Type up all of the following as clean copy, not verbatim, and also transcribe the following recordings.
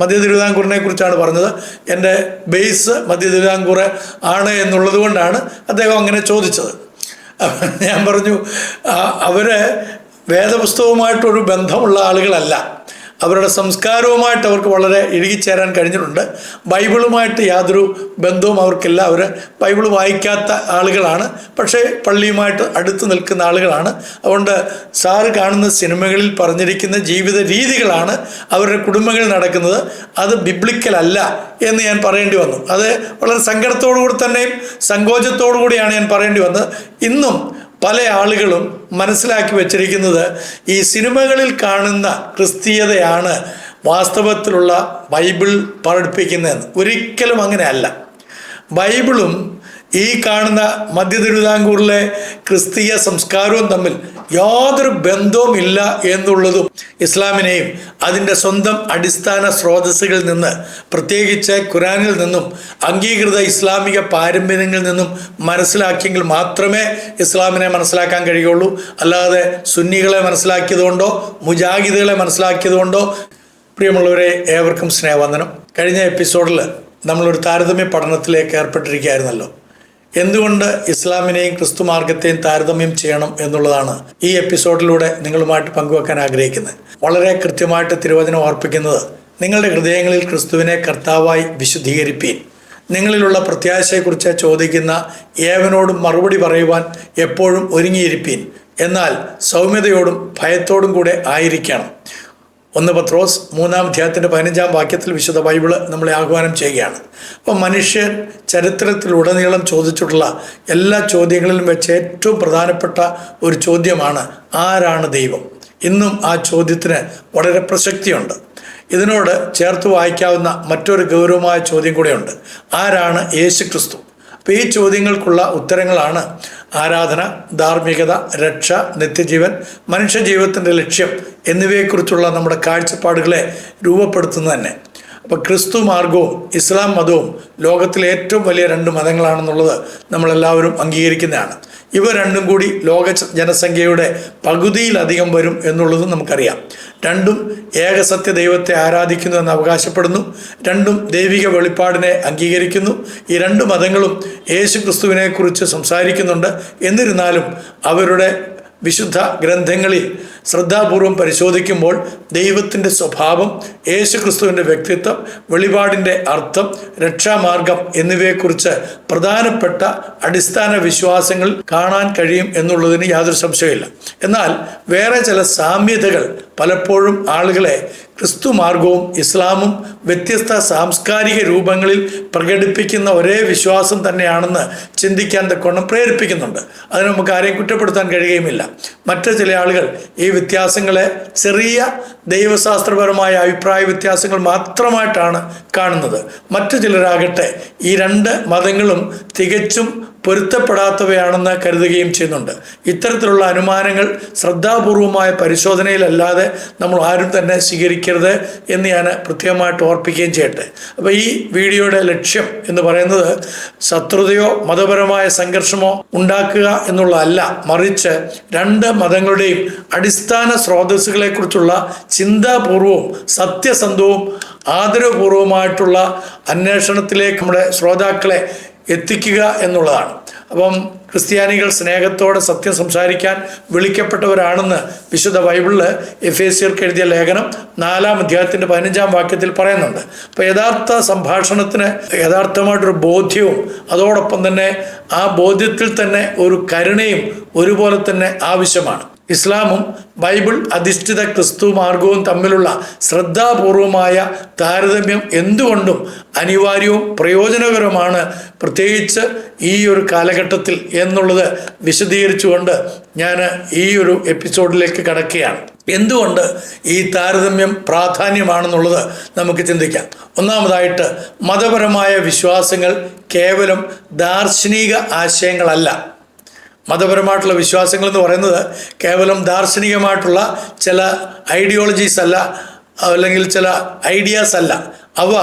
മധ്യ തിരുവിതാംകൂറിനെ കുറിച്ചാണ് പറഞ്ഞത്. എൻ്റെ ബേസ് മധ്യ തിരുവിതാംകൂർ ആണ് എന്നുള്ളത് കൊണ്ടാണ് അദ്ദേഹം അങ്ങനെ ചോദിച്ചത്. ഞാൻ പറഞ്ഞു, അവർ വേദപുസ്തകവുമായിട്ടൊരു ബന്ധമുള്ള ആളുകളല്ല. അവരുടെ സംസ്കാരവുമായിട്ട് അവർക്ക് വളരെ ഇഴുകിച്ചേരാൻ കഴിഞ്ഞിട്ടുണ്ട്. ബൈബിളുമായിട്ട് യാതൊരു ബന്ധവും അവർക്കില്ല. അവർ ബൈബിൾ വായിക്കാത്ത ആളുകളാണ്, പക്ഷേ പള്ളിയുമായിട്ട് അടുത്ത് നിൽക്കുന്ന ആളുകളാണ്. അതുകൊണ്ട് സാറ് കാണുന്ന സിനിമകളിൽ പറഞ്ഞിരിക്കുന്ന ജീവിത രീതികളാണ് അവരുടെ കുടുംബങ്ങളിൽ നടക്കുന്നത്. അത് ബിബ്ലിക്കലല്ല എന്ന് ഞാൻ പറയേണ്ടി വന്നു. അത് വളരെ സങ്കടത്തോടു കൂടി തന്നെയും സങ്കോചത്തോടു കൂടിയാണ് ഞാൻ പറയേണ്ടി വന്നത്. ഇന്നും പല ആളുകളും മനസ്സിലാക്കി വച്ചിരിക്കുന്നത് ഈ സിനിമകളിൽ കാണുന്ന ക്രിസ്തീയതയാണ് വാസ്തവത്തിലുള്ള ബൈബിൾ പഠിപ്പിക്കുന്നതെന്ന്. ഒരിക്കലും അങ്ങനെയല്ല. ബൈബിളും ഈ കാണുന്ന മധ്യ തിരുവിതാംകൂറിലെ ക്രിസ്തീയ സംസ്കാരവും തമ്മിൽ യാതൊരു ബന്ധവും ഇല്ല എന്നുള്ളതും ഇസ്ലാമിനെയും അതിൻ്റെ സ്വന്തം അടിസ്ഥാന സ്രോതസ്സുകളിൽ നിന്ന്, പ്രത്യേകിച്ച് ഖുറാനിൽ നിന്നും അംഗീകൃത ഇസ്ലാമിക പാരമ്പര്യങ്ങളിൽ നിന്നും മനസ്സിലാക്കിയെങ്കിൽ മാത്രമേ ഇസ്ലാമിനെ മനസ്സിലാക്കാൻ കഴിയുള്ളൂ. അല്ലാതെ സുന്നികളെ മനസ്സിലാക്കിയതുകൊണ്ടോ മുജാഹിദുകളെ മനസ്സിലാക്കിയതുകൊണ്ടോ. പ്രിയമുള്ളവരെ, ഏവർക്കും സ്നേഹവന്ദനം. കഴിഞ്ഞ എപ്പിസോഡിൽ നമ്മളൊരു താരതമ്യ പഠനത്തിലേക്ക് ഏർപ്പെട്ടിരിക്കുകയായിരുന്നല്ലോ. എന്തുകൊണ്ട് ഇസ്ലാമിനെയും ക്രിസ്തു മാർഗത്തെയും താരതമ്യം ചെയ്യണം എന്നുള്ളതാണ് ഈ എപ്പിസോഡിലൂടെ നിങ്ങളുമായിട്ട് പങ്കുവെക്കാൻ ആഗ്രഹിക്കുന്നത്. വളരെ കൃത്യമായിട്ട് തിരുവചനം ഓർപ്പിക്കുന്നത്, നിങ്ങളുടെ ഹൃദയങ്ങളിൽ ക്രിസ്തുവിനെ കർത്താവായി വിശുദ്ധീകരിപ്പീൻ. നിങ്ങളിലുള്ള പ്രത്യാശയെക്കുറിച്ച് ചോദിക്കുന്ന ഏവനോടും മറുപടി പറയുവാൻ എപ്പോഴും ഒരുങ്ങിയിരിപ്പീൻ. എന്നാൽ സൗമ്യതയോടും ഭയത്തോടും കൂടെ ആയിരിക്കണം. 1 പത്രോസ് 3-ാം അധ്യായത്തിൻ്റെ 15-ാം വാക്യത്തിൽ വിശുദ്ധ ബൈബിള് നമ്മളെ ആഹ്വാനം ചെയ്യുകയാണ്. അപ്പോൾ മനുഷ്യർ ചരിത്രത്തിലുടനീളം ചോദിച്ചിട്ടുള്ള എല്ലാ ചോദ്യങ്ങളിലും വെച്ച് ഏറ്റവും പ്രധാനപ്പെട്ട ഒരു ചോദ്യമാണ്, ആരാണ് ദൈവം? ഇന്നും ആ ചോദ്യത്തിന് വളരെ പ്രസക്തിയുണ്ട്. ഇതിനോട് ചേർത്ത് വായിക്കാവുന്ന മറ്റൊരു ഗൗരവമായ ചോദ്യം കൂടെയുണ്ട്, ആരാണ് യേശു ക്രിസ്തു? അപ്പോൾ ഈ ചോദ്യങ്ങൾക്കുള്ള ഉത്തരങ്ങളാണ് ആരാധന, ധാർമ്മികത, രക്ഷ, നിത്യജീവൻ, മനുഷ്യജീവിതത്തിൻ്റെ ലക്ഷ്യം എന്നിവയെക്കുറിച്ചുള്ള നമ്മുടെ കാഴ്ചപ്പാടുകളെ രൂപപ്പെടുത്തുന്നത് തന്നെ. അപ്പോൾ ക്രിസ്തു മാർഗവും ഇസ്ലാം മതവും ലോകത്തിലെ ഏറ്റവും വലിയ 2 മതങ്ങളാണെന്നുള്ളത് നമ്മളെല്ലാവരും അംഗീകരിക്കുന്നതാണ്. ഇവ രണ്ടും കൂടി ലോക ജനസംഖ്യയുടെ പകുതിയിലധികം വരും എന്നുള്ളതും നമുക്കറിയാം. രണ്ടും ഏകസത്യ ദൈവത്തെ ആരാധിക്കുന്നു എന്ന് അവകാശപ്പെടുന്നു. രണ്ടും ദൈവിക വെളിപ്പാടിനെ അംഗീകരിക്കുന്നു. ഈ 2 മതങ്ങളും യേശു ക്രിസ്തുവിനെക്കുറിച്ച് സംസാരിക്കുന്നുണ്ട്. എന്നിരുന്നാലും അവരുടെ വിശുദ്ധ ഗ്രന്ഥങ്ങളിൽ ശ്രദ്ധാപൂർവം പരിശോധിക്കുമ്പോൾ ദൈവത്തിൻ്റെ സ്വഭാവം, യേശു ക്രിസ്തുവിൻ്റെ വ്യക്തിത്വം, വെളിപാടിൻ്റെ അർത്ഥം, രക്ഷാമാർഗം എന്നിവയെക്കുറിച്ച് പ്രധാനപ്പെട്ട അടിസ്ഥാന വിശ്വാസങ്ങൾ കാണാൻ കഴിയും എന്നുള്ളതിന് യാതൊരു സംശയമില്ല. എന്നാൽ വേറെ ചില സാമ്യതകൾ പലപ്പോഴും ആളുകളെ ക്രിസ്തു മാർഗവും ഇസ്ലാമും വ്യത്യസ്ത സാംസ്കാരിക രൂപങ്ങളിൽ പ്രകടിപ്പിക്കുന്ന ഒരേ വിശ്വാസം തന്നെയാണെന്ന് ചിന്തിക്കാൻ തക്കവണ്ണം പ്രേരിപ്പിക്കുന്നുണ്ട്. അതിന് നമുക്ക് ആരെയും കുറ്റപ്പെടുത്താൻ കഴിയുകയുമില്ല. മറ്റു ചില ആളുകൾ ഈ വ്യത്യാസങ്ങളെ ചെറിയ ദൈവശാസ്ത്രപരമായ അഭിപ്രായ വ്യത്യാസങ്ങൾ മാത്രമായിട്ടാണ് കാണുന്നത്. മറ്റു ചിലരാകട്ടെ ഈ 2 മതങ്ങളും തികച്ചും പൊരുത്തപ്പെടാത്തവയാണെന്ന് കരുതുകയും ചെയ്യുന്നുണ്ട്. ഇത്തരത്തിലുള്ള അനുമാനങ്ങൾ ശ്രദ്ധാപൂർവമായ പരിശോധനയിലല്ലാതെ നമ്മൾ ആരും തന്നെ സ്വീകരിക്കരുത് എന്ന് ഞാൻ പ്രത്യേകമായിട്ട് ഓർപ്പിക്കുകയും ചെയ്യട്ടെ. അപ്പോൾ ഈ വീഡിയോയുടെ ലക്ഷ്യം എന്ന് പറയുന്നത് ശത്രുതയോ മതപരമായ സംഘർഷമോ ഉണ്ടാക്കുക എന്നുള്ളതല്ല, മറിച്ച് 2 മതങ്ങളുടെയും അടിസ്ഥാന സ്രോതസ്സുകളെക്കുറിച്ചുള്ള ചിന്താപൂർവവും സത്യസന്ധവും ആദരവപൂർവമായിട്ടുള്ള അന്വേഷണത്തിലേക്ക് നമ്മുടെ ശ്രോതാക്കളെ എത്തിക്കുക എന്നുള്ളതാണ്. അപ്പം ക്രിസ്ത്യാനികൾ സ്നേഹത്തോടെ സത്യം സംസാരിക്കാൻ വിളിക്കപ്പെട്ടവരാണെന്ന് വിശുദ്ധ ബൈബിളിൽ എഫേസ്യർക്ക് എഴുതിയ ലേഖനം 4-ാം അധ്യായത്തിൻ്റെ 15-ാം വാക്യത്തിൽ പറയുന്നുണ്ട്. അപ്പോൾ യഥാർത്ഥ സംഭാഷണത്തിന് യഥാർത്ഥമായിട്ടൊരു ബോധ്യവും അതോടൊപ്പം തന്നെ ആ ബോധ്യത്തിൽ തന്നെ ഒരു കരുണയും ഒരുപോലെ തന്നെ ആവശ്യമാണ്. ഇസ്ലാമും ബൈബിൾ അധിഷ്ഠിത ക്രിസ്തു മാർഗവും തമ്മിലുള്ള ശ്രദ്ധാപൂർവമായ താരതമ്യം എന്തുകൊണ്ടും അനിവാര്യവും പ്രയോജനകരമാണ്, പ്രത്യേകിച്ച് ഈ ഒരു കാലഘട്ടത്തിൽ എന്നുള്ളത് വിശദീകരിച്ചുകൊണ്ട് ഞാൻ ഈ ഒരു എപ്പിസോഡിലേക്ക് കടക്കുകയാണ്. എന്തുകൊണ്ട് ഈ താരതമ്യം പ്രാധാന്യമാണെന്നുള്ളത് നമുക്ക് ചിന്തിക്കാം. ഒന്നാമതായിട്ട്, മതപരമായ വിശ്വാസങ്ങൾ കേവലം ദാർശനിക ആശയങ്ങളല്ല. മതപരമായിട്ടുള്ള വിശ്വാസങ്ങൾ എന്ന് പറയുന്നത് കേവലം ദാർശനികമായിട്ടുള്ള ചില ഐഡിയോളജീസ് അല്ല, അല്ലെങ്കിൽ ചില ഐഡിയാസ് അല്ല. അവ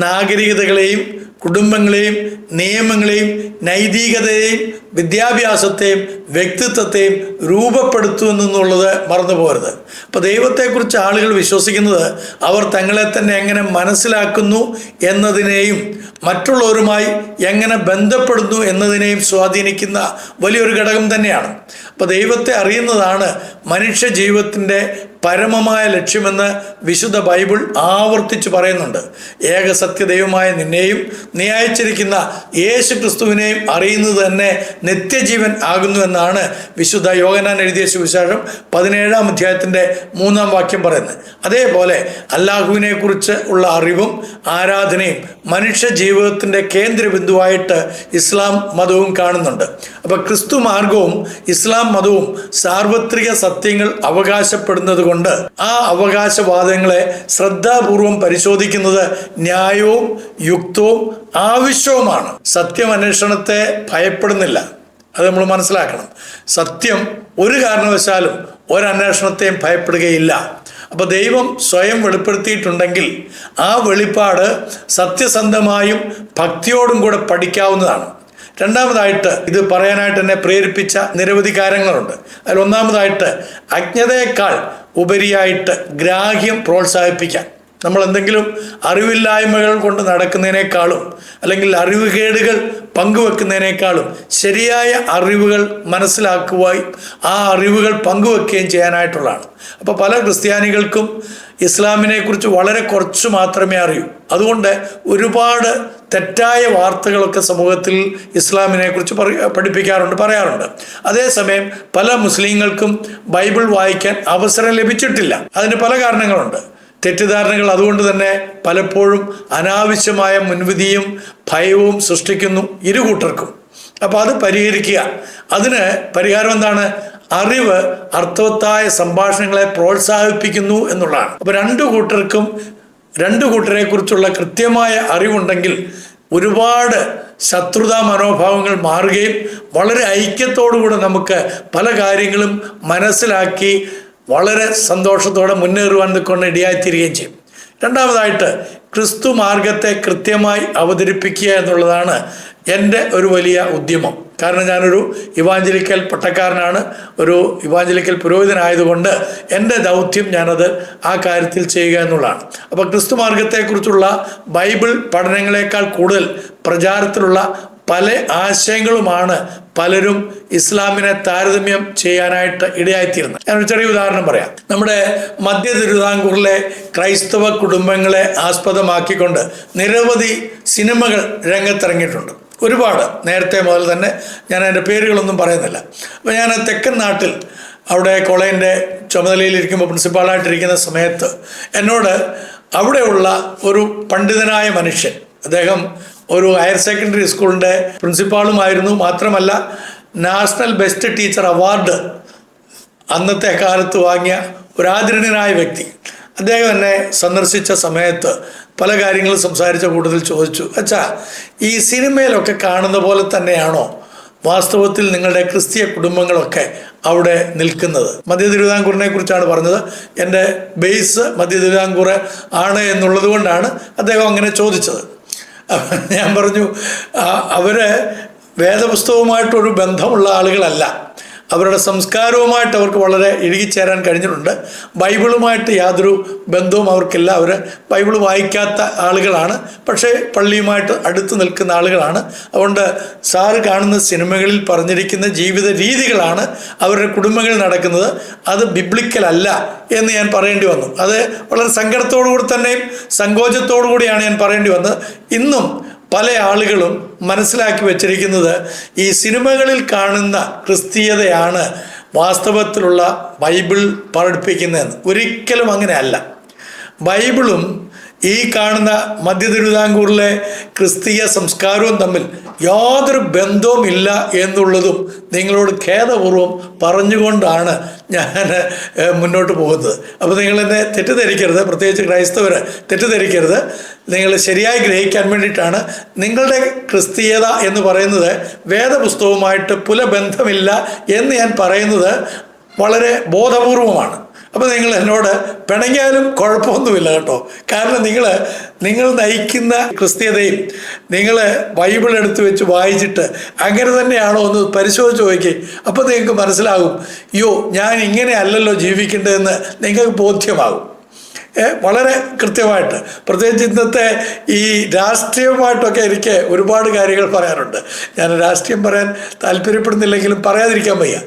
നാഗരികതകളെയും കുടുംബങ്ങളെയും നിയമങ്ങളെയും നൈതികതയെയും വിദ്യാഭ്യാസത്തെയും വ്യക്തിത്വത്തെയും രൂപപ്പെടുത്തുമെന്നുള്ളത് മറന്നു പോകരുത്. അപ്പോൾ ദൈവത്തെക്കുറിച്ച് ആളുകൾ വിശ്വസിക്കുന്നത് അവർ തങ്ങളെ തന്നെ എങ്ങനെ മനസ്സിലാക്കുന്നു എന്നതിനെയും മറ്റുള്ളവരുമായി എങ്ങനെ ബന്ധപ്പെടുന്നു എന്നതിനെയും സ്വാധീനിക്കുന്ന വലിയൊരു ഘടകം തന്നെയാണ്. അപ്പോൾ ദൈവത്തെ അറിയുന്നതാണ് മനുഷ്യ ജീവിതത്തിൻ്റെ പരമമായ ലക്ഷ്യമെന്ന് വിശുദ്ധ ബൈബിൾ ആവർത്തിച്ച് പറയുന്നുണ്ട്. ഏകസത്യ ദൈവമായ നിന്നെയും നീ അയച്ചിരിക്കുന്ന യേശു ക്രിസ്തുവിനെയും അറിയുന്നത് തന്നെ നിത്യജീവൻ ആകുന്നു എന്നാണ് വിശുദ്ധ യോഹന്നാൻ എഴുതിയ സുവിശേഷം 17-ാം അധ്യായത്തിൻ്റെ 3-ാം വാക്യം പറയുന്നത്. അതേപോലെ അല്ലാഹുവിനെ കുറിച്ച് ഉള്ള അറിവും ആരാധനയും മനുഷ്യ ജീവിതത്തിൻ്റെ കേന്ദ്ര ബിന്ദുവായിട്ട് ഇസ്ലാം മതവും കാണുന്നുണ്ട്. അപ്പോൾ ക്രിസ്തു മാർഗവും ഇസ്ലാം മതവും സാർവത്രിക സത്യങ്ങൾ അവകാശപ്പെടുന്നത് കൊണ്ട് ആ അവകാശവാദങ്ങളെ ശ്രദ്ധാപൂർവം പരിശോധിക്കുന്നത് ന്യായവും യുക്തവും ആവശ്യവുമാണ്. സത്യം അന്വേഷണത്തെ ഭയപ്പെടുന്നില്ല, അത് നമ്മൾ മനസ്സിലാക്കണം. സത്യം ഒരു കാരണവശാലും ഒരന്വേഷണത്തെയും ഭയപ്പെടുകയില്ല. അപ്പോൾ ദൈവം സ്വയം വെളിപ്പെടുത്തിയിട്ടുണ്ടെങ്കിൽ ആ വെളിപ്പാട് സത്യസന്ധമായും ഭക്തിയോടും കൂടെ പഠിക്കാവുന്നതാണ്. രണ്ടാമതായിട്ട് ഇത് പറയാനായിട്ട് എന്നെ പ്രേരിപ്പിച്ച നിരവധി കാര്യങ്ങളുണ്ട്. അതിൽ ഒന്നാമതായിട്ട് അജ്ഞതയേക്കാൾ ഉപരിയായിട്ട് ഗ്രാഹ്യം പ്രോത്സാഹിപ്പിക്കാൻ. നമ്മൾ എന്തെങ്കിലും അറിവില്ലായ്മകൾ കൊണ്ട് നടക്കുന്നതിനേക്കാളും അല്ലെങ്കിൽ അറിവുകേടുകൾ പങ്കുവെക്കുന്നതിനേക്കാളും ശരിയായ അറിവുകൾ മനസ്സിലാക്കുകയും ആ അറിവുകൾ പങ്കുവെക്കുകയും ചെയ്യാനായിട്ടുള്ളതാണ്. അപ്പോൾ പല ക്രിസ്ത്യാനികൾക്കും ഇസ്ലാമിനെ കുറിച്ച് വളരെ കുറച്ച് മാത്രമേ അറിയൂ. അതുകൊണ്ട് ഒരുപാട് തെറ്റായ വാർത്തകളൊക്കെ സമൂഹത്തിൽ ഇസ്ലാമിനെ കുറിച്ച് പഠിപ്പിക്കാറുണ്ട്, പറയാറുണ്ട്. അതേസമയം പല മുസ്ലിങ്ങൾക്കും ബൈബിൾ വായിക്കാൻ അവസരം ലഭിച്ചിട്ടില്ല. അതിന് പല കാരണങ്ങളുണ്ട്. തെറ്റിദ്ധാരണകൾ അതുകൊണ്ട് തന്നെ പലപ്പോഴും അനാവശ്യമായ മുൻവിധിയും ഭയവും സൃഷ്ടിക്കുന്നു ഇരുകൂട്ടർക്കും. അപ്പോൾ അത് പരിഹരിക്കുക. അതിന് പരിഹാരം എന്താണ്? അറിവ് അർത്ഥവത്തായ സംഭാഷണങ്ങളെ പ്രോത്സാഹിപ്പിക്കുന്നു എന്നുള്ളതാണ്. അപ്പോൾ രണ്ടു കൂട്ടരെ കുറിച്ചുള്ള കൃത്യമായ അറിവുണ്ടെങ്കിൽ ഒരുപാട് ശത്രുതാ മനോഭാവങ്ങൾ മാറുകയും വളരെ ഐക്യത്തോടുകൂടെ നമുക്ക് പല കാര്യങ്ങളും മനസ്സിലാക്കി വളരെ സന്തോഷത്തോടെ മുന്നേറുവാൻ കൊണ്ട് ഇടയായിത്തീരുകയും ചെയ്യും. രണ്ടാമതായിട്ട് ക്രിസ്തു മാർഗത്തെ കൃത്യമായി അവതരിപ്പിക്കുക എന്നുള്ളതാണ് എൻ്റെ ഒരു വലിയ ഉദ്യമം. കാരണം ഞാനൊരു ഇവാഞ്ചലിക്കൽ പട്ടക്കാരനാണ്, ഒരു ഇവാഞ്ചലിക്കൽ പുരോഹിതനായതുകൊണ്ട് എൻ്റെ ദൗത്യം ഞാനത് ആ കാര്യത്തിൽ ചെയ്യുക എന്നുള്ളതാണ്. അപ്പോൾ ക്രിസ്തു മാർഗത്തെക്കുറിച്ചുള്ള ബൈബിൾ പഠനങ്ങളെക്കാൾ കൂടുതൽ പ്രചാരത്തിലുള്ള പല ആശയങ്ങളുമാണ് പലരും ഇസ്ലാമിനെ താരതമ്യം ചെയ്യാനായിട്ട് ഇടയായിത്തീരുന്നത്. ഞാനൊരു ചെറിയ ഉദാഹരണം പറയാം. നമ്മുടെ മധ്യ തിരുവിതാംകൂറിലെ ക്രൈസ്തവ കുടുംബങ്ങളെ ആസ്പദമാക്കിക്കൊണ്ട് നിരവധി സിനിമകൾ രംഗത്തിറങ്ങിയിട്ടുണ്ട്. ഒരുപാട് നേരത്തെ മുതൽ തന്നെ, ഞാൻ അതിൻ്റെ പേരുകളൊന്നും പറയുന്നില്ല. അപ്പോൾ ഞാൻ തെക്കൻ നാട്ടിൽ അവിടെ കോളേജിൻ്റെ ചുമതലയിലിരിക്കുമ്പോൾ, പ്രിൻസിപ്പാളായിട്ടിരിക്കുന്ന സമയത്ത് എന്നോട് അവിടെയുള്ള ഒരു പണ്ഡിതനായ മനുഷ്യൻ, അദ്ദേഹം ഒരു ഹയർ സെക്കൻഡറി സ്കൂളിൻ്റെ പ്രിൻസിപ്പാളുമായിരുന്നു. മാത്രമല്ല നാഷണൽ ബെസ്റ്റ് ടീച്ചർ അവാർഡ് അന്നത്തെ കാലത്ത് വാങ്ങിയ ഒരു ആദരണീയനായ വ്യക്തി. അദ്ദേഹം എന്നെ സന്ദർശിച്ച സമയത്ത് പല കാര്യങ്ങളും സംസാരിച്ച കൂട്ടത്തിൽ ചോദിച്ചു, അച്ഛാ, ഈ സിനിമയിലൊക്കെ കാണുന്ന പോലെ തന്നെയാണോ വാസ്തവത്തിൽ നിങ്ങളുടെ ക്രിസ്തീയ കുടുംബങ്ങളൊക്കെ അവിടെ നിൽക്കുന്നത്? മധ്യ തിരുവിതാംകൂറിനെ കുറിച്ചാണ് പറഞ്ഞത്. എൻ്റെ ബേസ് മധ്യ തിരുവിതാംകൂർ ആണ് എന്നുള്ളത് കൊണ്ടാണ് അദ്ദേഹം അങ്ങനെ ചോദിച്ചത്. ഞാൻ പറഞ്ഞു, അവർ വേദപുസ്തകവുമായിട്ടൊരു ബന്ധമുള്ള ആളുകളല്ല. അവരുടെ സംസ്കാരവുമായിട്ട് അവർക്ക് വളരെ ഇഴുകിച്ചേരാൻ കഴിഞ്ഞിട്ടുണ്ട്. ബൈബിളുമായിട്ട് യാതൊരു ബന്ധവും അവർക്കില്ല. അവർ ബൈബിൾ വായിക്കാത്ത ആളുകളാണ്, പക്ഷേ പള്ളിയുമായിട്ട് അടുത്ത് നിൽക്കുന്ന ആളുകളാണ്. അതുകൊണ്ട് സാറ് കാണുന്ന സിനിമകളിൽ പറഞ്ഞിരിക്കുന്ന ജീവിത രീതികളാണ് അവരുടെ കുടുംബങ്ങളിൽ നടക്കുന്നത്. അത് ബിബ്ലിക്കലല്ല എന്ന് ഞാൻ പറയേണ്ടി വന്നു. അത് വളരെ സങ്കടത്തോടുകൂടി തന്നെയും സങ്കോചത്തോടു കൂടിയാണ് ഞാൻ പറയേണ്ടി വന്നത്. ഇന്നും പല ആളുകളും മനസ്സിലാക്കി വച്ചിരിക്കുന്നത് ഈ സിനിമകളിൽ കാണുന്ന ക്രിസ്തീയതയാണ് വാസ്തവത്തിലുള്ള ബൈബിൾ പഠിപ്പിക്കുന്നതെന്ന്. ഒരിക്കലും അങ്ങനെയല്ല. ബൈബിളും ഈ കാണുന്ന മധ്യ തിരുവിതാംകൂറിലെ ക്രിസ്തീയ സംസ്കാരവും തമ്മിൽ യാതൊരു ബന്ധവുമില്ല എന്നുള്ളതും നിങ്ങളോട് ഖേദപൂർവ്വം പറഞ്ഞുകൊണ്ടാണ് ഞാൻ മുന്നോട്ട് പോകുന്നത്. അപ്പോൾ നിങ്ങളെന്നെ തെറ്റിദ്ധരിക്കരുത്, പ്രത്യേകിച്ച് ക്രൈസ്തവർ തെറ്റിദ്ധരിക്കരുത്. നിങ്ങൾ ശരിയായി ഗ്രഹിക്കാൻ വേണ്ടിയിട്ടാണ്. നിങ്ങളുടെ ക്രിസ്തീയത എന്ന് പറയുന്നത് വേദപുസ്തകവുമായിട്ട് പുലബന്ധമില്ല എന്ന് ഞാൻ പറയുന്നത് വളരെ ബോധപൂർവമാണ്. അപ്പോൾ നിങ്ങൾ എന്നോട് പിണങ്ങിയാലും കുഴപ്പമൊന്നുമില്ല കേട്ടോ. കാരണം നിങ്ങൾ നയിക്കുന്ന ക്രിസ്ത്യതയും നിങ്ങൾ ബൈബിൾ എടുത്ത് വെച്ച് വായിച്ചിട്ട് അങ്ങനെ തന്നെയാണോ എന്ന് പരിശോധിച്ച് നോക്കി. അപ്പോൾ നിങ്ങൾക്ക് മനസ്സിലാകും, അയ്യോ ഞാൻ ഇങ്ങനെ അല്ലല്ലോ ജീവിക്കേണ്ടതെന്ന് നിങ്ങൾക്ക് ബോധ്യമാകും. വളരെ കൃത്യമായിട്ട്. പ്രത്യേകിച്ച് ഇന്നത്തെ ഈ രാഷ്ട്രീയമായിട്ടൊക്കെ എനിക്ക് ഒരുപാട് കാര്യങ്ങൾ പറയാനുണ്ട്. ഞാൻ രാഷ്ട്രീയം പറയാൻ താല്പര്യപ്പെടുന്നില്ലെങ്കിലും പറയാതിരിക്കാൻ വയ്യ.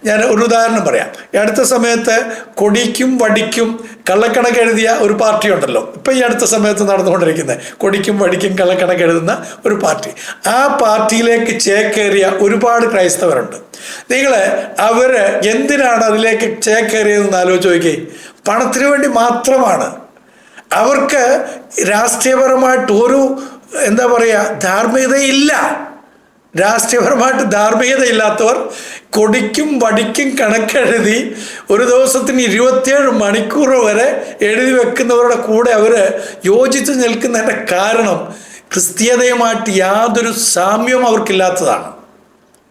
ഞാൻ ഒരു ഉദാഹരണം പറയാം. ഈ അടുത്ത സമയത്ത് കൊടിക്കും വടിക്കും കള്ളക്കണക്ക് എഴുതിയ ഒരു പാർട്ടി ഉണ്ടല്ലോ, ഇപ്പം ഈ അടുത്ത സമയത്ത് നടന്നുകൊണ്ടിരിക്കുന്നത് കൊടിക്കും വടിക്കും കള്ളക്കണക്ക് എഴുതുന്ന ഒരു പാർട്ടി. ആ പാർട്ടിയിലേക്ക് ചേക്കേറിയ ഒരുപാട് ക്രൈസ്തവരുണ്ട്. അവർ എന്തിനാണ് അതിലേക്ക് ചേക്കേറിയതെന്ന് ആലോചിച്ച് നോക്കി. പണത്തിന് വേണ്ടി മാത്രമാണ്. അവർക്ക് രാഷ്ട്രീയപരമായിട്ട് ഒരു ധാർമ്മികതയില്ല. രാഷ്ട്രീയപരമായിട്ട് ധാർമ്മികതയില്ലാത്തവർ കൊടിക്കും വടിക്കും കണക്കെഴുതി ഒരു ദിവസത്തിന് 27 മണിക്കൂർ വരെ എഴുതി വെക്കുന്നവരുടെ കൂടെ അവർ യോജിച്ച് നിൽക്കുന്നതിൻ്റെ കാരണം ക്രിസ്തീയതയുമായിട്ട് യാതൊരു സാമ്യവും അവർക്കില്ലാത്തതാണ്.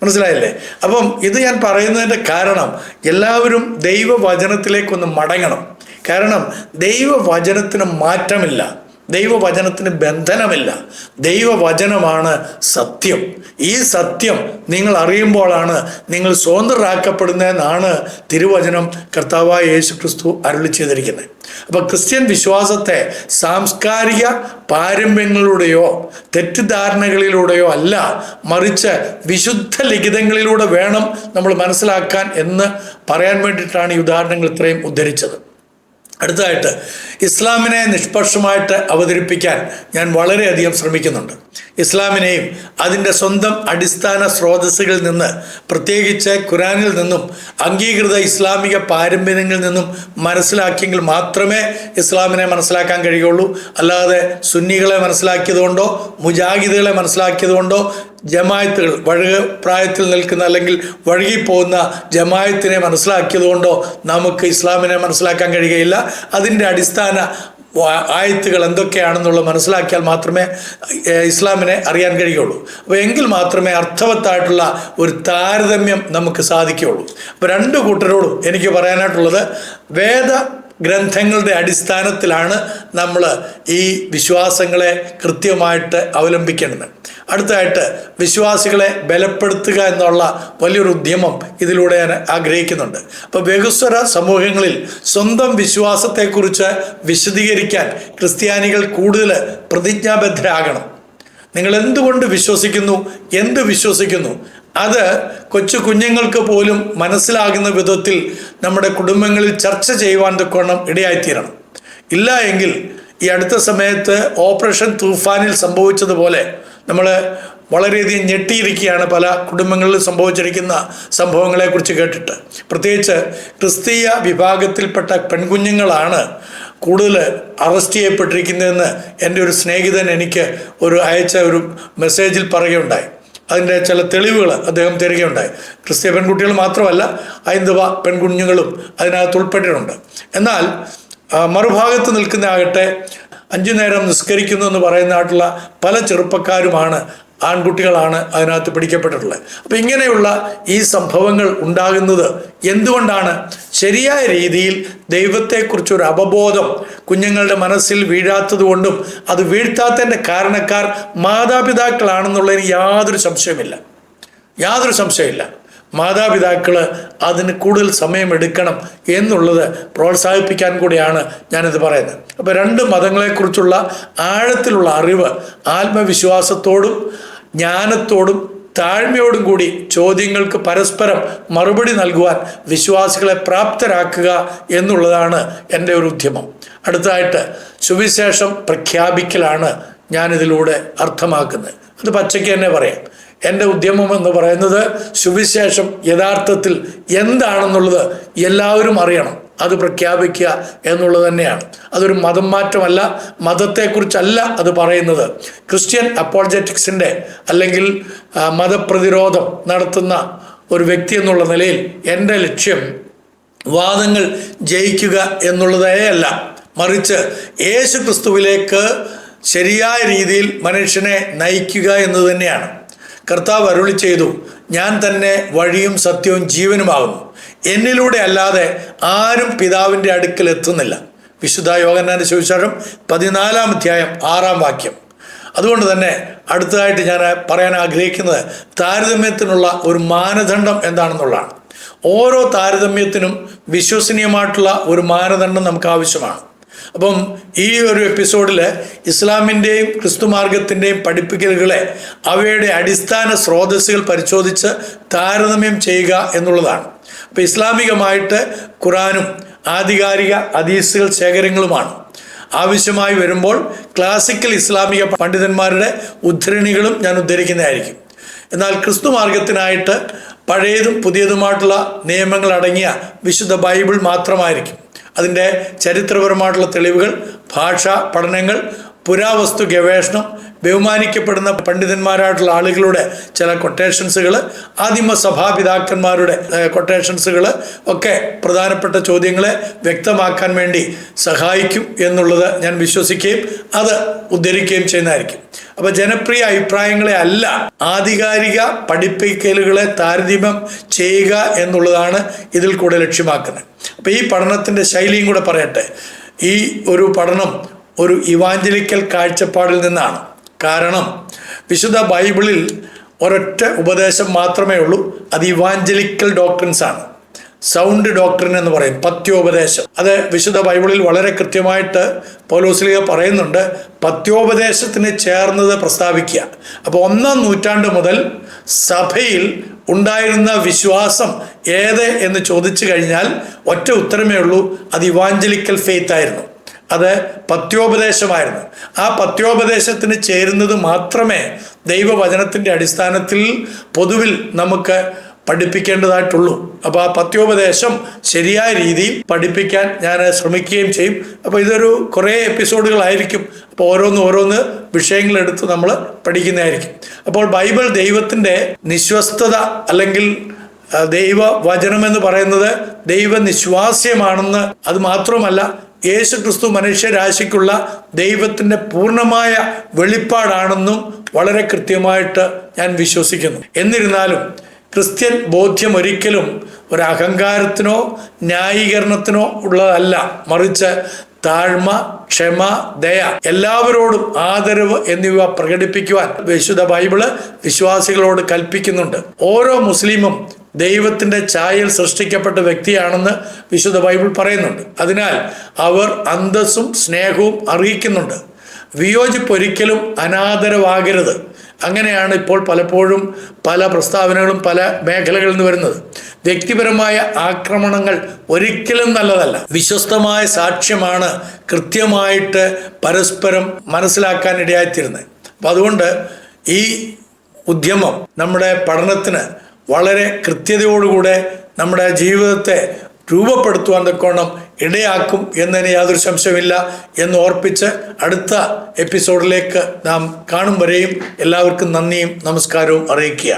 മനസ്സിലായില്ലേ? അപ്പം ഇത് ഞാൻ പറയുന്നതിൻ്റെ കാരണം എല്ലാവരും ദൈവവചനത്തിലേക്കൊന്ന് മടങ്ങണം. കാരണം ദൈവവചനത്തിന് മാറ്റമില്ല, ദൈവവചനത്തിന് ബന്ധനമില്ല. ദൈവവചനമാണ് സത്യം. ഈ സത്യം നിങ്ങൾ അറിയുമ്പോഴാണ് നിങ്ങൾ സ്വതന്ത്രരാക്കപ്പെടുന്നതെന്നാണ് തിരുവചനം കർത്താവായ യേശു ക്രിസ്തു അരുളി ചെയ്തിരിക്കുന്നത്. അപ്പോൾ ക്രിസ്ത്യൻ വിശ്വാസത്തെ സാംസ്കാരിക പാരമ്പര്യങ്ങളിലൂടെയോ തെറ്റിദ്ധാരണകളിലൂടെയോ അല്ല, മറിച്ച് വിശുദ്ധ ലിഖിതങ്ങളിലൂടെ വേണം നമ്മൾ മനസ്സിലാക്കാൻ എന്ന് പറയാൻ വേണ്ടിയിട്ടാണ് ഈ ഉദാഹരണങ്ങൾ ഇത്രയും ഉദ്ധരിച്ചത്. അടുത്തതായിട്ട് ഇസ്ലാമിനെ നിഷ്പക്ഷമായിട്ട് അവതരിപ്പിക്കാൻ ഞാൻ വളരെയധികം ശ്രമിക്കുന്നുണ്ട്. ഇസ്ലാമിനെയും അതിൻ്റെ സ്വന്തം അടിസ്ഥാന സ്രോതസ്സുകളിൽ നിന്ന്, പ്രത്യേകിച്ച് ഖുറാനിൽ നിന്നും അംഗീകൃത ഇസ്ലാമിക പാരമ്പര്യങ്ങളിൽ നിന്നും മനസ്സിലാക്കിയെങ്കിൽ മാത്രമേ ഇസ്ലാമിനെ മനസ്സിലാക്കാൻ കഴിയുള്ളൂ. അല്ലാതെ സുന്നികളെ മനസ്സിലാക്കിയതുകൊണ്ടോ മുജാഹിദുകളെ മനസ്സിലാക്കിയതുകൊണ്ടോ ജമായത്തുകൾ പ്രായത്തിൽ നിൽക്കുന്ന അല്ലെങ്കിൽ വഴുകിപ്പോകുന്ന ജമായത്തിനെ മനസ്സിലാക്കിയതുകൊണ്ടോ നമുക്ക് ഇസ്ലാമിനെ മനസ്സിലാക്കാൻ കഴിയുകയില്ല. അതിൻ്റെ അടിസ്ഥാന ആയത്തുകൾ എന്തൊക്കെയാണെന്നുള്ളത് മനസ്സിലാക്കിയാൽ മാത്രമേ ഇസ്ലാമിനെ അറിയാൻ കഴിയുള്ളൂ. അപ്പോൾ എങ്കിൽ മാത്രമേ അർത്ഥവത്തായിട്ടുള്ള ഒരു താരതമ്യം നമുക്ക് സാധിക്കുകയുള്ളൂ. അപ്പോൾ രണ്ട് കൂട്ടരോടും എനിക്ക് പറയാനായിട്ടുള്ളത്, വേദ ഗ്രന്ഥങ്ങളുടെ അടിസ്ഥാനത്തിലാണ് നമ്മൾ ഈ വിശ്വാസങ്ങളെ കൃത്യമായിട്ട് അവലംബിക്കേണ്ടത്. അടുത്തതായിട്ട് വിശ്വാസികളെ ബലപ്പെടുത്തുക എന്നുള്ള വലിയൊരു ഉദ്യമം ഇതിലൂടെ ഞാൻ ആഗ്രഹിക്കുന്നുണ്ട്. അപ്പോൾ ബഹുസ്വര സമൂഹങ്ങളിൽ സ്വന്തം വിശ്വാസത്തെക്കുറിച്ച് വിശദീകരിക്കാൻ ക്രിസ്ത്യാനികൾ കൂടുതൽ പ്രതിജ്ഞാബദ്ധരാകണം. നിങ്ങൾ എന്തുകൊണ്ട് വിശ്വസിക്കുന്നു, എന്ത് വിശ്വസിക്കുന്നു, അത് കൊച്ചു കുഞ്ഞുങ്ങൾക്ക് പോലും മനസ്സിലാകുന്ന വിധത്തിൽ നമ്മുടെ കുടുംബങ്ങളിൽ ചർച്ച ചെയ്യുവാൻ തക്കവണ്ണം ഇടയായിത്തീരണം. ഇല്ല എങ്കിൽ ഈ അടുത്ത സമയത്ത് ഓപ്പറേഷൻ തൂഫാനിൽ സംഭവിച്ചതുപോലെ നമ്മൾ വളരെയധികം ഞെട്ടിയിരിക്കുകയാണ് പല കുടുംബങ്ങളിൽ സംഭവിച്ചിരിക്കുന്ന സംഭവങ്ങളെക്കുറിച്ച് കേട്ടിട്ട്. പ്രത്യേകിച്ച് ക്രിസ്തീയ വിഭാഗത്തിൽപ്പെട്ട പെൺകുഞ്ഞുങ്ങളാണ് കൂടുതൽ അറസ്റ്റ് ചെയ്യപ്പെട്ടിരിക്കുന്നതെന്ന് എൻ്റെ ഒരു സ്നേഹിതൻ എനിക്ക് അയച്ച ഒരു മെസ്സേജിൽ പറയുകയുണ്ടായി. അതിൻ്റെ ചില തെളിവുകൾ അദ്ദേഹം തരികയുണ്ടായി. ക്രിസ്ത്യ പെൺകുട്ടികൾ മാത്രമല്ല, ഹൈന്ദവ പെൺകുഞ്ഞുങ്ങളും അതിനകത്ത് ഉൾപ്പെട്ടിട്ടുണ്ട്. എന്നാൽ മറുഭാഗത്ത് നിൽക്കുന്ന ആകട്ടെ 5 നേരം നിസ്കരിക്കുന്നു എന്ന് പറയുന്നതായിട്ടുള്ള പല ചെറുപ്പക്കാരുമാണ്, ആൺകുട്ടികളാണ് അതിനകത്ത് പിടിക്കപ്പെട്ടിട്ടുള്ളത്. അപ്പം ഇങ്ങനെയുള്ള ഈ സംഭവങ്ങൾ ഉണ്ടാകുന്നത് എന്തുകൊണ്ടാണ്? ശരിയായ രീതിയിൽ ദൈവത്തെക്കുറിച്ചൊരു അവബോധം കുഞ്ഞുങ്ങളുടെ മനസ്സിൽ വീഴാത്തത് കൊണ്ടും അത് വീഴ്ത്താത്തതിൻ്റെ കാരണക്കാർ മാതാപിതാക്കളാണെന്നുള്ളതിന് യാതൊരു സംശയമില്ല. മാതാപിതാക്കൾ അതിന് കൂടുതൽ സമയമെടുക്കണം എന്നുള്ളത് പ്രോത്സാഹിപ്പിക്കാൻ കൂടിയാണ് ഞാനിത് പറയുന്നത്. അപ്പോൾ രണ്ട് മതങ്ങളെക്കുറിച്ചുള്ള ആഴത്തിലുള്ള അറിവ് ആത്മവിശ്വാസത്തോടും ജ്ഞാനത്തോടും താഴ്മയോടും കൂടി ചോദ്യങ്ങൾക്ക് പരസ്പരം മറുപടി നൽകുവാൻ വിശ്വാസികളെ പ്രാപ്തരാക്കുക എന്നുള്ളതാണ് എൻ്റെ ഒരു ഉദ്യമം. അടുത്തതായിട്ട് സുവിശേഷം പ്രഖ്യാപിക്കലാണ് ഞാനിതിലൂടെ അർത്ഥമാക്കുന്നത്. അത് പച്ചയ്ക്ക് തന്നെ പറയാം. എൻ്റെ ഉദ്യമം എന്ന് പറയുന്നത് സുവിശേഷം യഥാർത്ഥത്തിൽ എന്താണെന്നുള്ളത് എല്ലാവരും അറിയണം, അത് പ്രഖ്യാപിക്കുക എന്നുള്ളത് തന്നെയാണ്. അതൊരു മതം മാറ്റമല്ല, മതത്തെക്കുറിച്ചല്ല അത് പറയുന്നത്. ക്രിസ്ത്യൻ അപ്പോളജറ്റിക്സിൻ്റെ അല്ലെങ്കിൽ മതപ്രതിരോധം നടത്തുന്ന ഒരു വ്യക്തി എന്നുള്ള നിലയിൽ എൻ്റെ ലക്ഷ്യം വാദങ്ങൾ ജയിക്കുക എന്നുള്ളതേ അല്ല, മറിച്ച് യേശു ക്രിസ്തുവിലേക്ക് ശരിയായ രീതിയിൽ മനുഷ്യനെ നയിക്കുക എന്നത് തന്നെയാണ്. കർത്താവ് അരുളി ചെയ്തു, ഞാൻ തന്നെ വഴിയും സത്യവും ജീവനുമാകുന്നു. എന്നിലൂടെ അല്ലാതെ ആരും പിതാവിൻ്റെ അടുക്കൽ എത്തുന്നില്ല. വിശുദ്ധ യോഹന്നാന്റെ സുവിശേഷം 14-ാം അധ്യായം 6-ാം വാക്യം. അതുകൊണ്ട് തന്നെ അടുത്തതായിട്ട് ഞാൻ പറയാൻ ആഗ്രഹിക്കുന്നത് താരതമ്യത്തിനുള്ള ഒരു മാനദണ്ഡം എന്താണെന്നുള്ളതാണ്. ഓരോ താരതമ്യത്തിനും വിശ്വസനീയമായിട്ടുള്ള ഒരു മാനദണ്ഡം നമുക്ക് ആവശ്യമാണ്. അപ്പം ഈ ഒരു എപ്പിസോഡിൽ ഇസ്ലാമിൻ്റെയും ക്രിസ്തുമാർഗത്തിൻ്റെയും പഠിപ്പിക്കലുകളെ അവയുടെ അടിസ്ഥാന സ്രോതസ്സുകൾ പരിശോധിച്ച് താരതമ്യം ചെയ്യുക എന്നുള്ളതാണ്. അപ്പോൾ ഇസ്ലാമികമായിട്ട് ഖുറാനും ആധികാരിക ഹദീസുകൾ ശേഖരങ്ങളുമാണ്. ആവശ്യമായി വരുമ്പോൾ ക്ലാസിക്കൽ ഇസ്ലാമിക പണ്ഡിതന്മാരുടെ ഉദ്ധരണികളും ഞാൻ ഉദ്ധരിക്കുന്നതായിരിക്കും. എന്നാൽ ക്രിസ്തു മാർഗത്തിനായിട്ട് പഴയതും പുതിയതുമായിട്ടുള്ള നിയമങ്ങൾ അടങ്ങിയ വിശുദ്ധ ബൈബിൾ മാത്രമായിരിക്കും. അതിൻ്റെ ചരിത്രപരമായിട്ടുള്ള തെളിവുകൾ, ഭാഷാ പഠനങ്ങൾ, പുരാവസ്തു ഗവേഷണം, ബഹുമാനിക്കപ്പെടുന്ന പണ്ഡിതന്മാരായിട്ടുള്ള ആളുകളുടെ ചില കൊട്ടേഷൻസുകൾ, ആദിമ സഭാപിതാക്കന്മാരുടെ കൊട്ടേഷൻസുകൾ ഒക്കെ പ്രധാനപ്പെട്ട ചോദ്യങ്ങളെ വ്യക്തമാക്കാൻ വേണ്ടി സഹായിക്കും എന്നുള്ളത് ഞാൻ വിശ്വസിക്കുകയും അത് ഉദ്ധരിക്കുകയും ചെയ്യുന്നതായിരിക്കും. അപ്പോൾ ജനപ്രിയ അഭിപ്രായങ്ങളെ അല്ല, ആധികാരിക പഠിപ്പിക്കലുകളെ താരതമ്യം ചെയ്യുക എന്നുള്ളതാണ് ഇതിൽ കൂടെ ലക്ഷ്യമാക്കുന്നത്. അപ്പോൾ ഈ പഠനത്തിൻ്റെ ശൈലിയും കൂടെ പറയട്ടെ. ഈ ഒരു പഠനം ഒരു ഇവാഞ്ചലിക്കൽ കാഴ്ചപ്പാടിൽ നിന്നാണ്. കാരണം വിശുദ്ധ ബൈബിളിൽ ഒരൊറ്റ ഉപദേശം മാത്രമേ ഉള്ളൂ. അത് ഇവാഞ്ചലിക്കൽ ഡോക്ട്രിൻസ് ആണ്. സൗണ്ട് ഡോക്ട്രിൻ എന്ന് പറയും, പത്യോപദേശം. അത് വിശുദ്ധ ബൈബിളിൽ വളരെ കൃത്യമായിട്ട് പൗലോസ്ലീഹ പറയുന്നുണ്ട്. പത്യോപദേശത്തിന് ചേർന്നത് പ്രസ്താവിക്കുക. അപ്പോൾ 1-ാം നൂറ്റാണ്ട് മുതൽ സഭയിൽ ഉണ്ടായിരുന്ന വിശ്വാസം ഏത് എന്ന് ചോദിച്ചു കഴിഞ്ഞാൽ ഒറ്റ ഉത്തരമേ ഉള്ളൂ, അത് ഇവാഞ്ചലിക്കൽ ഫെയ്ത്ത് ആയിരുന്നു. അത് പത്യോപദേശമായിരുന്നു. ആ പത്യോപദേശത്തിന് ചേരുന്നത് മാത്രമേ ദൈവവചനത്തിൻ്റെ അടിസ്ഥാനത്തിൽ പൊതുവിൽ നമുക്ക് പഠിപ്പിക്കേണ്ടതായിട്ടുള്ളൂ. അപ്പോൾ ആ പത്യോപദേശം ശരിയായ രീതിയിൽ പഠിപ്പിക്കാൻ ഞാൻ ശ്രമിക്കുകയും ചെയ്യും. അപ്പോൾ ഇതൊരു കുറേ എപ്പിസോഡുകളായിരിക്കും. അപ്പോൾ ഓരോന്ന് വിഷയങ്ങളെടുത്ത് നമ്മൾ പഠിക്കുന്നതായിരിക്കും. അപ്പോൾ ബൈബിൾ ദൈവത്തിൻ്റെ നിശ്വസ്തത അല്ലെങ്കിൽ ദൈവവചനം എന്ന് പറയുന്നത് ദൈവനിശ്വാസ്യമാണെന്ന്, അത് മാത്രമല്ല യേശു ക്രിസ്തു മനുഷ്യരാശിക്കുള്ള ദൈവത്തിൻ്റെ പൂർണ്ണമായ വെളിപ്പാടാണെന്നും വളരെ കൃത്യമായിട്ട് ഞാൻ വിശ്വസിക്കുന്നു. എന്നിരുന്നാലും ക്രിസ്ത്യൻ ബോധ്യം ഒരിക്കലും ഒരു അഹങ്കാരത്തിനോ ന്യായീകരണത്തിനോ ഉള്ളതല്ല. മറിച്ച് താഴ്മ, ക്ഷമ, ദയ, എല്ലാവരോടും ആദരവ് എന്നിവ പ്രകടിപ്പിക്കുവാൻ വിശുദ്ധ ബൈബിള് വിശ്വാസികളോട് കൽപ്പിക്കുന്നുണ്ട്. ഓരോ മുസ്ലിമും ദൈവത്തിൻ്റെ ഛായയിൽ സൃഷ്ടിക്കപ്പെട്ട വ്യക്തിയാണെന്ന് വിശുദ്ധ ബൈബിൾ പറയുന്നുണ്ട്. അതിനാൽ അവർ അന്തസ്സും സ്നേഹവും അറിയിക്കുന്നുണ്ട്. വിയോജിപ്പൊരിക്കലും അനാദരവാകരുത്. അങ്ങനെയാണ് ഇപ്പോൾ പലപ്പോഴും പല പ്രസ്താവനകളും പല മേഖലകളിൽ നിന്ന് വരുന്നത്. വ്യക്തിപരമായ ആക്രമണങ്ങൾ ഒരിക്കലും നല്ലതല്ല. വിശ്വസ്തമായ സാക്ഷ്യമാണ് കൃത്യമായിട്ട് പരസ്പരം മനസ്സിലാക്കാൻ ഇടയായിത്തീരുന്നത്. അപ്പം അതുകൊണ്ട് ഈ ഉദ്യമം നമ്മുടെ പഠനത്തിന് വളരെ കൃത്യതയോടുകൂടെ നമ്മുടെ ജീവിതത്തെ രൂപപ്പെടുത്തുവാൻ തക്കോണം ഇടയാക്കും എന്നതിന് യാതൊരു സംശയമില്ല എന്ന് ഓർപ്പിച്ച് അടുത്ത എപ്പിസോഡിലേക്ക് നാം കാണും വരെയും എല്ലാവർക്കും നന്ദിയും നമസ്കാരവും അറിയിക്കുക.